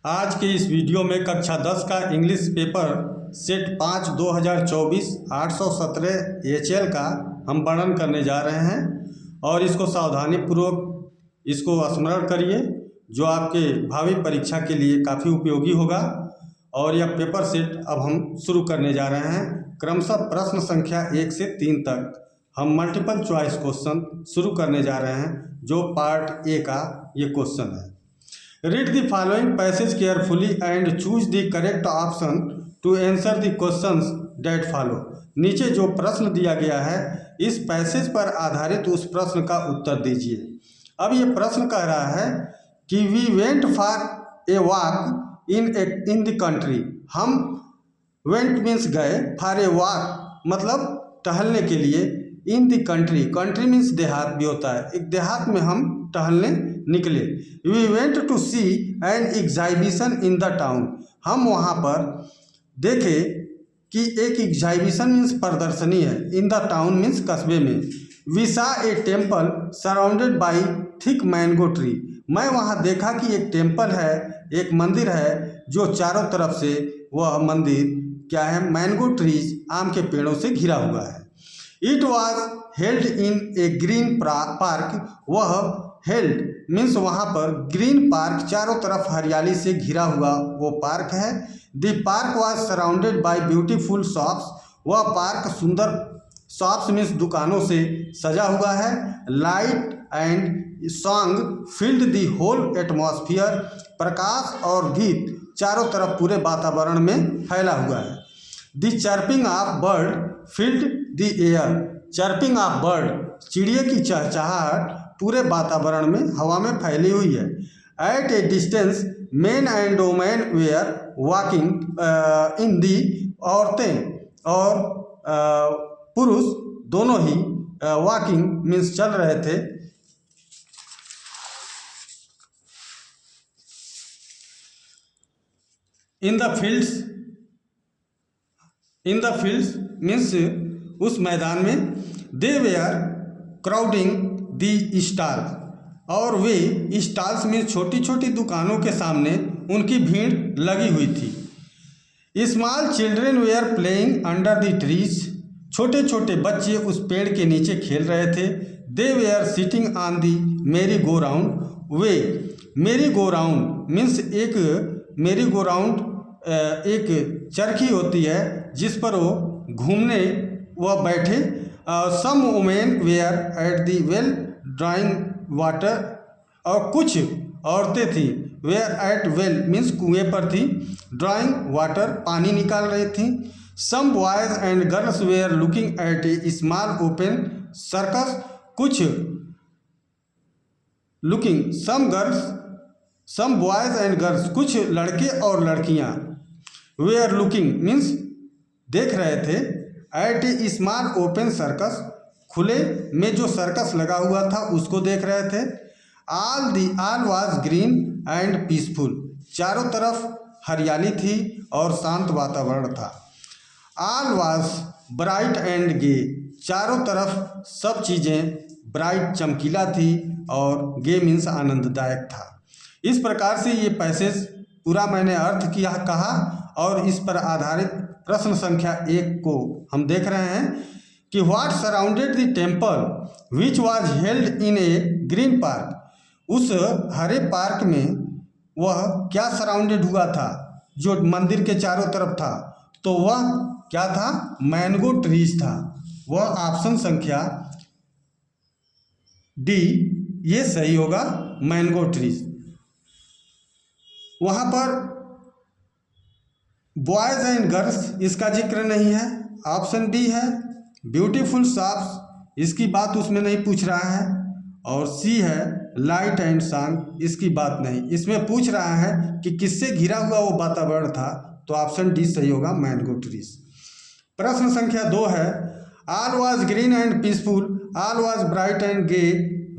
आज के इस वीडियो में कक्षा 10 का इंग्लिश पेपर सेट 5 2024 817 HL का हम वर्णन करने जा रहे हैं और इसको सावधानीपूर्वक इसको स्मरण करिए, जो आपके भावी परीक्षा के लिए काफ़ी उपयोगी होगा। और यह पेपर सेट अब हम शुरू करने जा रहे हैं। क्रमशः प्रश्न संख्या 1 से 3 तक हम मल्टीपल चॉइस क्वेश्चन शुरू करने जा रहे हैं, जो पार्ट ए का ये क्वेश्चन है। Read the following passage carefully and choose the correct option to answer the questions that follow. नीचे जो प्रश्न दिया गया है, इस पैसेज पर आधारित उस प्रश्न का उत्तर दीजिए। अब ये प्रश्न कह रहा है कि we went for a walk in the country. हम went means गए, for a walk मतलब टहलने के लिए, in the country, country means देहात भी होता है, एक देहात में हम टहलने निकले। We went to see an exhibition in the town. हम वहाँ पर देखे कि एक एग्जाइबिशन मीन्स प्रदर्शनी है, इन द टाउन मीन्स कस्बे में। We saw a temple surrounded by thick mango tree. मैं वहाँ देखा कि एक टेम्पल है, एक मंदिर है, जो चारों तरफ से वह मंदिर क्या है, मैंगो ट्रीज, आम के पेड़ों से घिरा हुआ है। It was held in a green park. वह हेल्ड मीन्स वहाँ पर ग्रीन पार्क, चारों तरफ हरियाली से घिरा हुआ वो पार्क है। The park was surrounded by beautiful shops. वह पार्क सुंदर, शॉप्स मीन्स दुकानों से सजा हुआ है। Light and song filled the whole atmosphere. प्रकाश और गीत चारों तरफ पूरे वातावरण में फैला हुआ है। The chirping of bird filled the air. Chirping of bird, चिड़िया की चहचहाहट पूरे वातावरण में, हवा में फैली हुई है। At a distance men and women were walking in the. औरतें और पुरुष दोनों ही वॉकिंग मीन्स चल रहे थे। इन द फील्ड्स मीन्स उस मैदान में। दे वेयर क्राउडिंग दी स्टॉल. और वे स्टॉल्स में छोटी छोटी दुकानों के सामने उनकी भीड़ लगी हुई थी। Small children were playing under the trees. छोटे छोटे बच्चे उस पेड़ के नीचे खेल रहे थे। दे वेयर सिटिंग ऑन दी मेरी गो राउंड. वे मेरी गो राउंड मीन्स एक मेरी गो राउंड एक चरखी होती है जिस पर वो घूमने वह बैठे। Some women were at the well drawing water. और कुछ औरतें थी, वेयर एट वेल मीन्स कुएं पर थी, ड्राइंग वाटर पानी निकाल रही थी। Some boys and girls were looking at a small open circus. कुछ looking some boys and girls, कुछ लड़के और लड़कियां वेयर लुकिंग मीन्स देख रहे थे, eight a small open circus, खुले में जो सर्कस लगा हुआ था उसको देख रहे थे। All was green and peaceful. चारों तरफ हरियाली थी और शांत वातावरण था। ऑल वाज ब्राइट एंड गे. चारों तरफ सब चीज़ें ब्राइट चमकीला थी और गे मीन्स आनंददायक था। इस प्रकार से ये पैसेज पूरा मैंने अर्थ किया कहा और इस पर आधारित प्रश्न संख्या 1 को हम देख रहे हैं कि what surrounded the temple which was held in A green park. उस हरे पार्क में वह क्या सराउंडेड हुआ था, जो मंदिर के चारों तरफ था, तो वह क्या था, मैंगो ट्रीज था। वह ऑप्शन संख्या डी ये सही होगा, मैंगो ट्रीज। वहाँ पर बॉयज एंड गर्ल्स इसका जिक्र नहीं है, ऑप्शन बी है। ब्यूटीफुल शॉप्स, इसकी बात उसमें नहीं पूछ रहा है। और सी है लाइट एंड सॉन्ग, इसकी बात नहीं। इसमें पूछ रहा है कि किससे घिरा हुआ वो वातावरण था, तो ऑप्शन डी सही होगा, मैंगो ट्रीज। प्रश्न संख्या 2 है all was green and peaceful, all was bright and gay,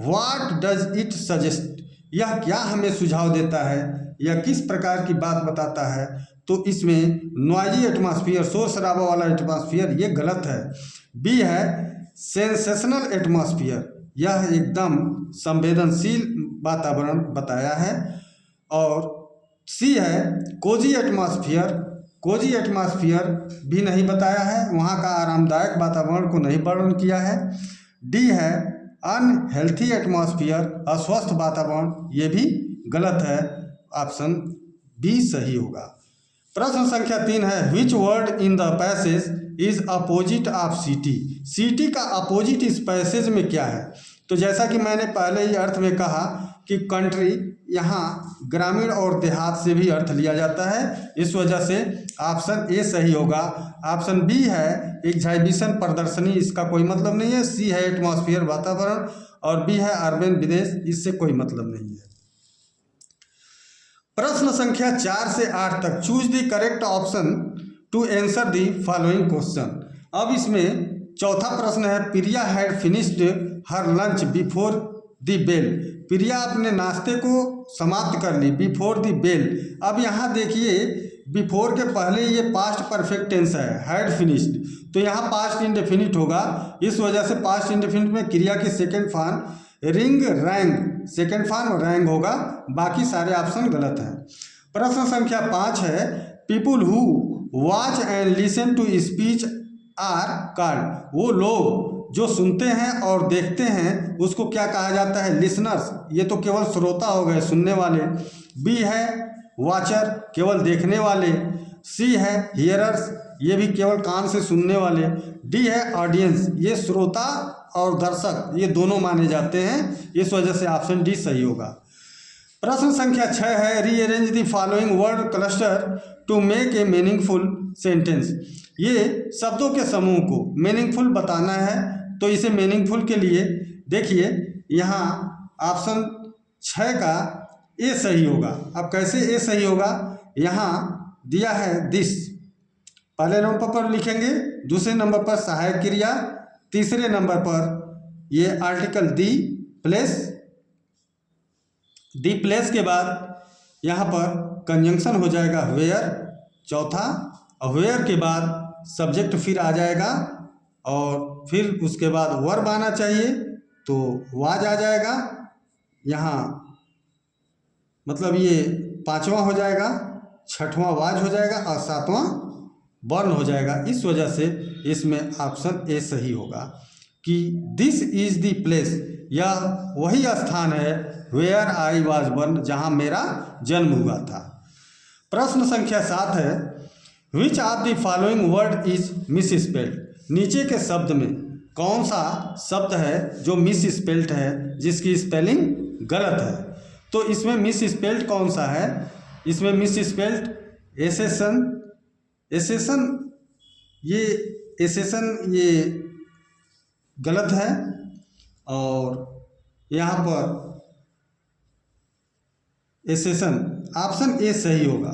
what does it suggest. यह क्या हमें सुझाव देता है, यह किस प्रकार की बात बताता है, तो इसमें नॉइजी एटमॉस्फियर, शोर शराबा वाला एटमॉस्फियर, ये गलत है। बी है सेंसेशनल एटमॉस्फियर, यह एकदम संवेदनशील वातावरण बताया है। और सी है कोजी एटमॉस्फियर, कोजी एटमॉस्फियर भी नहीं बताया है, वहाँ का आरामदायक वातावरण को नहीं वर्णन किया है। डी है अनहेल्थी एटमॉस्फियर, अस्वस्थ वातावरण, ये भी गलत है, ऑप्शन बी सही होगा। प्रश्न संख्या 3 है which word in the passage is opposite of city, city का अपोजिट इस पैसेज में क्या है? तो जैसा कि मैंने पहले ही अर्थ में कहा कि कंट्री यहाँ ग्रामीण और देहात से भी अर्थ लिया जाता है, इस वजह से ऑप्शन ए सही होगा। ऑप्शन बी है एग्जाइबिशन प्रदर्शनी, इसका कोई मतलब नहीं है। सी है एटमॉस्फेयर वातावरण, और बी है अर्बन विदेश, इससे कोई मतलब नहीं है। प्रश्न संख्या 4 से 8 तक choose the correct option to answer the following question. अब इसमें चौथा प्रश्न है Priya had finished her lunch before the bell, Priya अपने नाश्ते को समाप्त कर ली बिफोर द बेल। अब यहाँ देखिए बिफोर के पहले ये पास्ट परफेक्ट टेंस है, हैड फिनिश्ड, तो यहाँ पास्ट इंडेफिनिट होगा, इस वजह से पास्ट इंडेफिनिट में क्रिया की second form ring wrong, second form wrong होगा, बाकी सारे ऑप्शन गलत हैं। प्रश्न संख्या 5 है people who watch and listen to speech are called, वो लोग जो सुनते हैं और देखते हैं उसको क्या कहा जाता है? लिसनर्स, ये तो केवल श्रोता हो गए, सुनने वाले। बी है वॉचर, केवल देखने वाले। सी है हियरर्स, ये भी केवल कान से सुनने वाले। डी है ऑडियंस, ये श्रोता और दर्शक ये दोनों माने जाते हैं, इस वजह से ऑप्शन डी सही होगा। प्रश्न संख्या 6 है rearrange the following word cluster to make a meaningful sentence, ये शब्दों के समूह को मीनिंगफुल बताना है, तो इसे मीनिंगफुल के लिए देखिए यहाँ ऑप्शन 6 का ए सही होगा। अब कैसे ए सही होगा? यहाँ दिया है दिस, पहले नंबर पर लिखेंगे, दूसरे नंबर पर सहायक क्रिया, तीसरे नंबर पर ये आर्टिकल दी प्लेस के बाद यहाँ पर कंजंक्शन हो जाएगा वेयर, चौथा वेयर के बाद सब्जेक्ट फिर आ जाएगा और फिर उसके बाद वर्ब आना चाहिए, तो वाज आ जाएगा, यहाँ मतलब ये 5वां हो जाएगा, 6वां वाज हो जाएगा और 7वां बर्न हो जाएगा, इस वजह से इसमें ऑप्शन ए सही होगा कि दिस इज द प्लेस, यह वही स्थान है वेयर आई वाज बर्न, जहाँ मेरा जन्म हुआ था। प्रश्न संख्या 7 है which of the following word is miss spelled, नीचे के शब्द में कौन सा शब्द है जो मिस स्पेल्ड है, जिसकी स्पेलिंग गलत है? तो इसमें मिस स्पेल्ड कौन सा है? इसमें मिस स्पेल्ड एसेसन, एसेसन ये गलत है, और यहाँ पर एसेसन ऑप्शन ए सही होगा,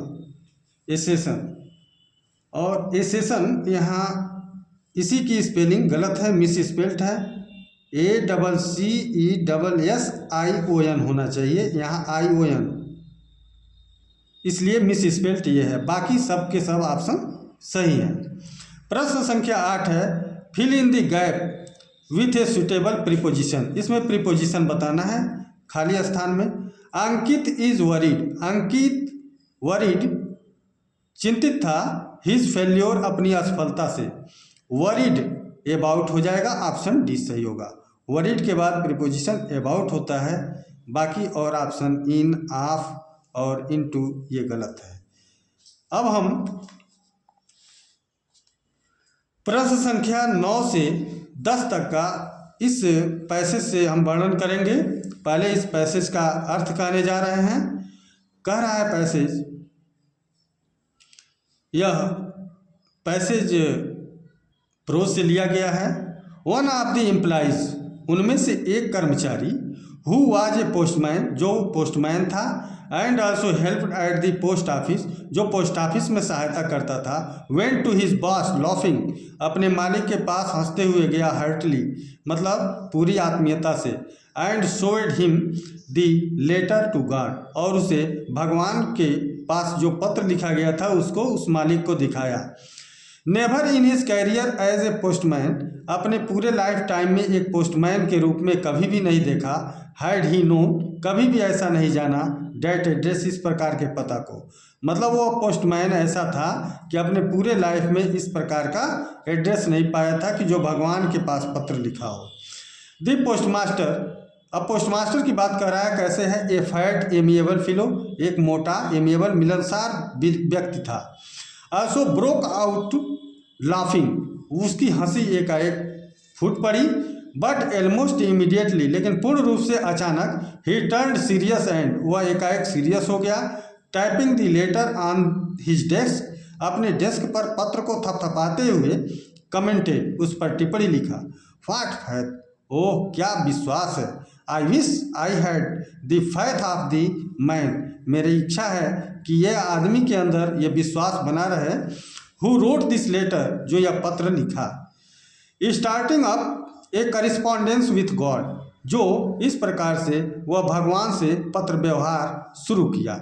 एसेसन, और एसेसन यहाँ इसी की स्पेलिंग गलत है, मिस स्पेल्ड है, ACCESSION होना चाहिए, यहाँ ION, इसलिए मिस स्पेल्ड ये है, बाकी सब के सब ऑप्शन सही हैं। प्रश्न संख्या 8 है fill in the gap with a suitable preposition, इसमें प्रीपोजिशन बताना है खाली स्थान में। Ankit is worried, Ankit worried चिंतित था, हिज फेल्योर अपनी असफलता से, वरीड अबाउट हो जाएगा, ऑप्शन डी सही होगा। वरीड के बाद प्रीपोजिशन अबाउट होता है, बाकी और ऑप्शन इन, ऑफ और इनटू ये गलत है। अब हम प्रश्न संख्या 9 से 10 तक का इस पैसेज से हम वर्णन करेंगे। पहले इस पैसेज का अर्थ कहने जा रहे हैं। कह रहा है पैसेज, यह पैसेज प्रोज से लिया गया है। वन ऑफ द एम्प्लॉइज, उनमें से एक कर्मचारी, हु वाज ए पोस्टमैन, जो पोस्टमैन था, and also helped at the post office, जो पोस्ट ऑफिस में सहायता करता था, went to his boss laughing, अपने मालिक के पास हंसते हुए गया, हार्टली मतलब पूरी आत्मीयता से, and showed him the letter to God, और उसे भगवान के पास जो पत्र लिखा गया था उसको उस मालिक को दिखाया। Never in his career as a postman, अपने पूरे लाइफ टाइम में एक पोस्टमैन के रूप में कभी भी नहीं देखा। हैड ही नो, कभी भी ऐसा नहीं जाना। डेट एड्रेस, इस प्रकार के पता को। मतलब वो पोस्टमैन ऐसा था कि अपने पूरे लाइफ में इस प्रकार का एड्रेस नहीं पाया था कि जो भगवान के पास पत्र लिखा हो। दी पोस्टमास्टर, अब पोस्टमास्टर की बात कर रहा है, कैसे है? ए फैट एमिएबल फिलो, एक मोटा एमिएबल मिलनसार व्यक्ति था। सो ब्रोक आउट लाफिंग, उसकी हंसी एकाएक फूट पड़ी। बट एलमोस्ट इमीडिएटली, लेकिन पूर्ण रूप से अचानक, ही टर्न्ड सीरियस एंड, वह एकाएक सीरियस हो गया। Typing the later on his desk, अपने डेस्क पर पत्र को थपथपाते हुए कमेंटेड, उस पर टिप्पणी लिखा। व्हाट फैथ, ओह क्या विश्वास है। I wish I had the faith of the man, मेरी इच्छा है कि यह आदमी के अंदर यह विश्वास बना रहे। हु रोट दिस लेटर, जो यह पत्र लिखा। Starting up a correspondence with God, जो इस प्रकार से वह भगवान से पत्र व्यवहार शुरू किया।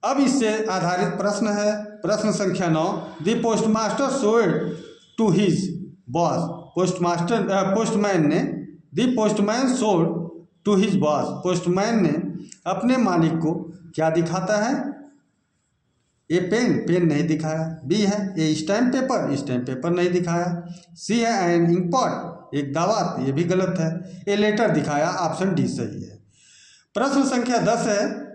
अब इससे आधारित प्रश्न है, प्रश्न संख्या 9। The postmaster showed to his boss, postman ने, the postman showed to his boss, postman ने अपने मालिक को क्या दिखाता है? ए पेन, पेन नहीं दिखाया। बी है ए स्टैम्प पेपर, स्टैम्प पेपर नहीं दिखाया। सी है एन इंकपॉट, एक दावत, ये भी गलत है। ए लेटर दिखाया, ऑप्शन डी सही है। प्रश्न संख्या 10 है।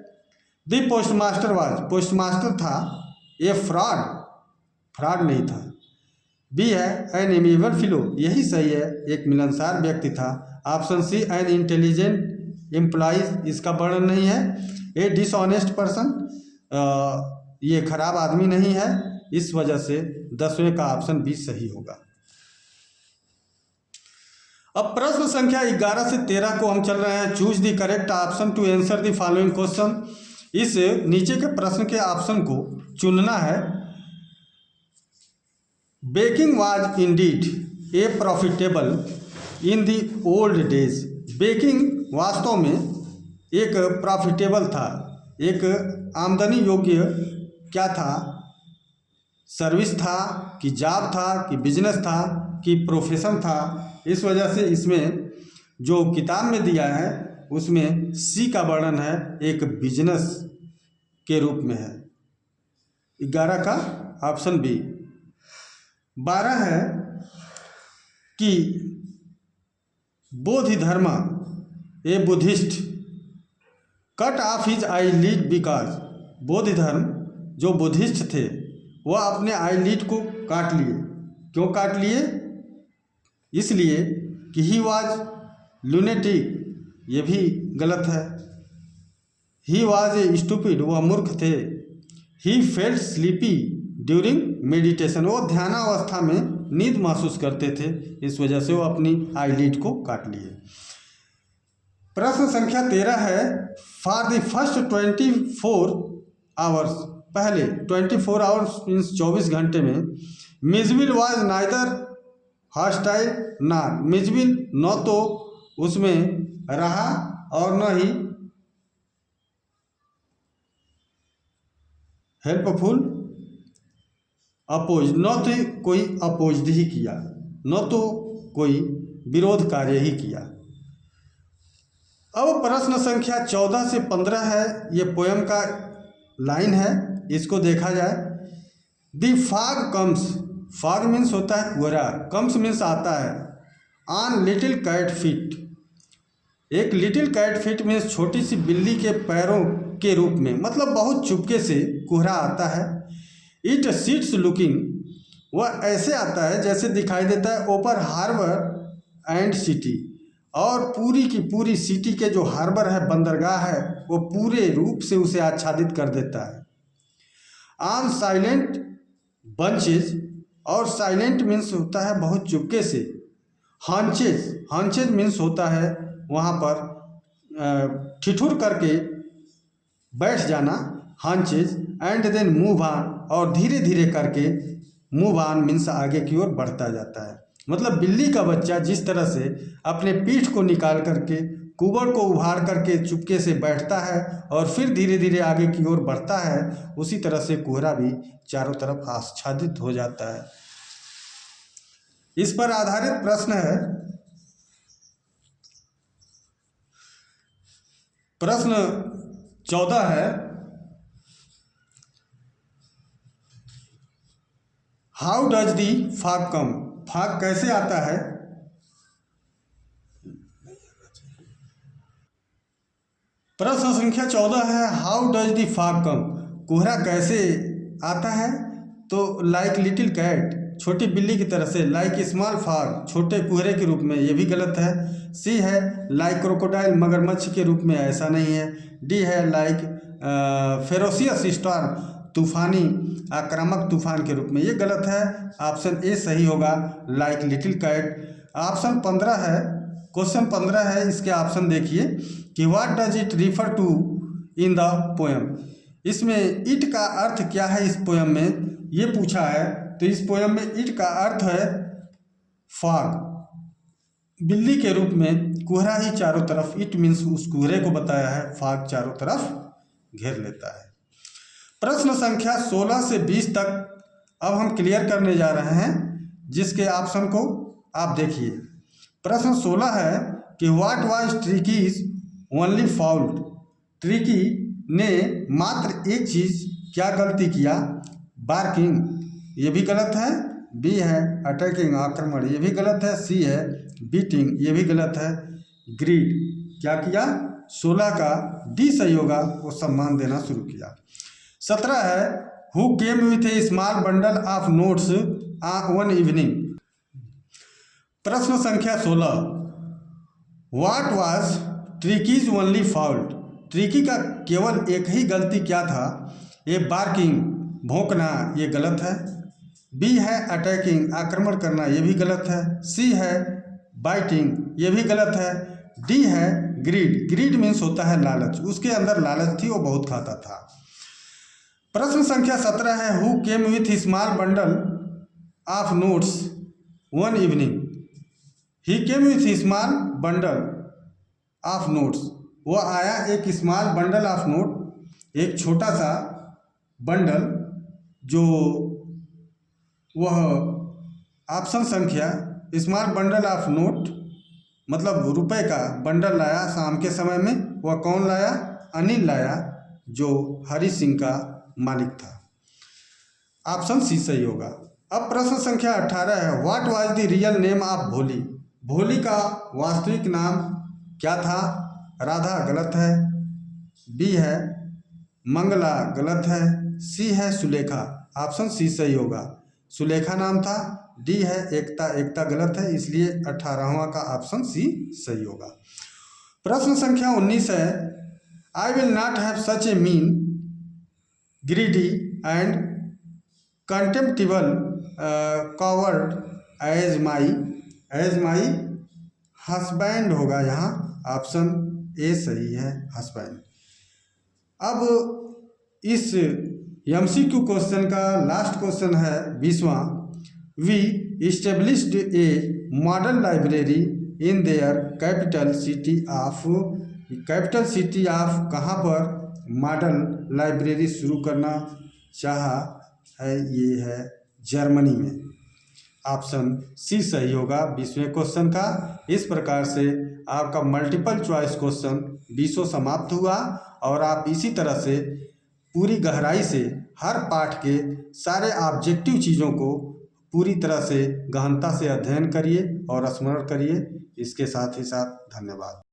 द पोस्टमास्टर वाज, पोस्टमास्टर था ए फ्रॉड, फ्रॉड नहीं था। बी है एन एमिएबल फिलो, यही सही है, एक मिलनसार व्यक्ति था। Option C an intelligent employees, इसका वर्णन नहीं है। ए डिसऑनेस्ट पर्सन, ये खराब आदमी नहीं है। इस वजह से 10वें का ऑप्शन बी सही होगा। अब प्रश्न संख्या 11 से 13 को हम चल रहे हैं। Choose the correct option to answer the following question, इस नीचे के प्रश्न के ऑप्शन को चुनना है। Baking was indeed a profitable in the old days, baking वास्तव में एक प्रॉफिटेबल था, एक आमदनी योग्य क्या था? सर्विस था कि जॉब था कि बिजनेस था कि प्रोफेशन था। इस वजह से इसमें जो किताब में दिया है उसमें सी का वर्णन है, एक बिजनेस के रूप में है। 11 का ऑप्शन बी। 12 है कि Bodhidharma a Buddhist cut off his eyelid because, Bodhidharma जो बुद्धिस्ट थे वह अपने आई लीड को काट लिए। क्यों काट लिए? इसलिए कि ही वाज लुनेटिक, ये भी गलत है। ही वाज ए स्टूपिड, वह मूर्ख थे। He felt sleepy during meditation, वो ध्यानावस्था में नींद महसूस करते थे, इस वजह से वो अपनी आई लीड को काट लिए। प्रश्न संख्या 13 है। फॉर द फर्स्ट 24 आवर्स, पहले 24 आवर्स मीन्स 24 घंटे में, मिजविल वाज नाइदर हॉस्टाइल नॉट, मिजविल न तो उसमें रहा और न ही हेल्पफुल, अपोज, न तो कोई अपोज ही किया, न तो कोई विरोध कार्य ही किया। अब प्रश्न संख्या 14 से 15 है, ये पोयम का लाइन है, इसको देखा जाए। The fog comes, fog means होता है कोहरा, कम्स मीन्स आता है। ऑन लिटिल कैट फीट, एक लिटिल कैट फीट मीन्स छोटी सी बिल्ली के पैरों के रूप में, मतलब बहुत चुपके से कोहरा आता है। इट सीट्स लुकिंग, वह ऐसे आता है जैसे दिखाई देता है ओवर हार्बर एंड सिटी, और पूरी की पूरी सिटी के जो हार्बर है, बंदरगाह है, वो पूरे रूप से उसे आच्छादित कर देता है। ऑन साइलेंट बंचेज, और साइलेंट मीन्स होता है बहुत चुपके से। हॉन्चेज, हॉन्चेज मीन्स होता है वहाँ पर ठिठुर करके बैठ जाना, हॉन्चेज। एंड देन मूव ऑन, और धीरे धीरे करके मूव ऑन मीन्स आगे की ओर बढ़ता जाता है। मतलब बिल्ली का बच्चा जिस तरह से अपने पीठ को निकाल करके कुबड़ को उभार करके चुपके से बैठता है और फिर धीरे धीरे आगे की ओर बढ़ता है, उसी तरह से कोहरा भी चारों तरफ आच्छादित हो जाता है। इस पर आधारित प्रश्न है। प्रश्न 14 है। How does the fog come, fog कैसे आता है। प्रश्न संख्या 14 है हाउ डज दी फॉग कम, कोहरा कैसे आता है। तो लाइक लिटिल कैट, छोटी बिल्ली की तरह से। लाइक स्मॉल फॉग, छोटे कोहरे के रूप में, ये भी गलत है। सी है लाइक क्रोकोडाइल, मगरमच्छ के रूप में, ऐसा नहीं है। डी है लाइक फेरोसियस स्टॉर्म, तूफानी आक्रामक तूफान के रूप में, ये गलत है। ऑप्शन ए सही होगा, लाइक लिटिल कैट। ऑप्शन 15 है, क्वेश्चन 15 है, इसके ऑप्शन देखिए कि what does it refer to in the poem. इसमें इट का अर्थ क्या है इस पोएम में, ये पूछा है। तो इस पोएम में इट का अर्थ है फॉग, बिल्ली के रूप में कोहरा ही चारों तरफ, इट मीन्स उस कोहरे को बताया है, फॉग चारों तरफ घेर लेता है। प्रश्न संख्या 16 से 20 तक अब हम क्लियर करने जा रहे हैं, जिसके ऑप्शन को आप देखिए। प्रश्न 16 है कि what was ट्रिकीज only fault, tricky ने मात्र एक चीज क्या गलती किया, बार्किंग, ये भी गलत है। बी है अटैकिंग, आक्रमण, ये भी गलत है। सी है बीटिंग, ये भी गलत है। ग्रीड, क्या किया, 16 का डी सही होगा, वो सम्मान देना शुरू किया। 17 है who came with A small bundle of notes one evening. प्रश्न संख्या 16, what was ट्रिकीज only fault, tricky का केवल एक ही गलती क्या था, ए बार्किंग, भौंकना, ये गलत है। बी है अटैकिंग, आक्रमण करना, ये भी गलत है। सी है बाइटिंग, ये भी गलत है। डी है ग्रीड, ग्रीड मीन्स होता है लालच, उसके अंदर लालच थी, वो बहुत खाता था। प्रश्न संख्या 17 है who came with small bundle of notes one evening, he came with small bundle of notes, वो आया एक स्मॉल बंडल ऑफ नोट, एक छोटा सा बंडल, जो वह ऑप्शन संख्या स्मॉल बंडल ऑफ नोट मतलब रुपए का बंडल लाया शाम के समय में। वह कौन लाया, अनिल लाया, जो हरि सिंह का मालिक था। ऑप्शन सी सही होगा। अब प्रश्न संख्या 18 है what was the real name of भोली, भोली का वास्तविक नाम क्या था। राधा गलत है। बी है मंगला गलत है। सी है सुलेखा, ऑप्शन सी सही होगा, सुलेखा नाम था। डी है एकता, एकता गलत है, इसलिए 18वां का ऑप्शन सी सही होगा। प्रश्न संख्या 19 है I will not have such a mean greedy and contemptible coward as my husband होगा यहाँ, ऑप्शन ए सही है, हस्बैंड। अब इस MCQ क्वेश्चन का लास्ट क्वेश्चन है 20वां। We established a model library in their capital city of, capital city of कहाँ पर मॉडल लाइब्रेरी शुरू करना चाहा है, ये है जर्मनी में, ऑप्शन सी सही होगा 20वें क्वेश्चन का। इस प्रकार से आपका मल्टीपल चॉइस क्वेश्चन 20 समाप्त हुआ और आप इसी तरह से पूरी गहराई से हर पाठ के सारे ऑब्जेक्टिव चीज़ों को पूरी तरह से गहनता से अध्ययन करिए और स्मरण करिए। इसके साथ ही साथ धन्यवाद।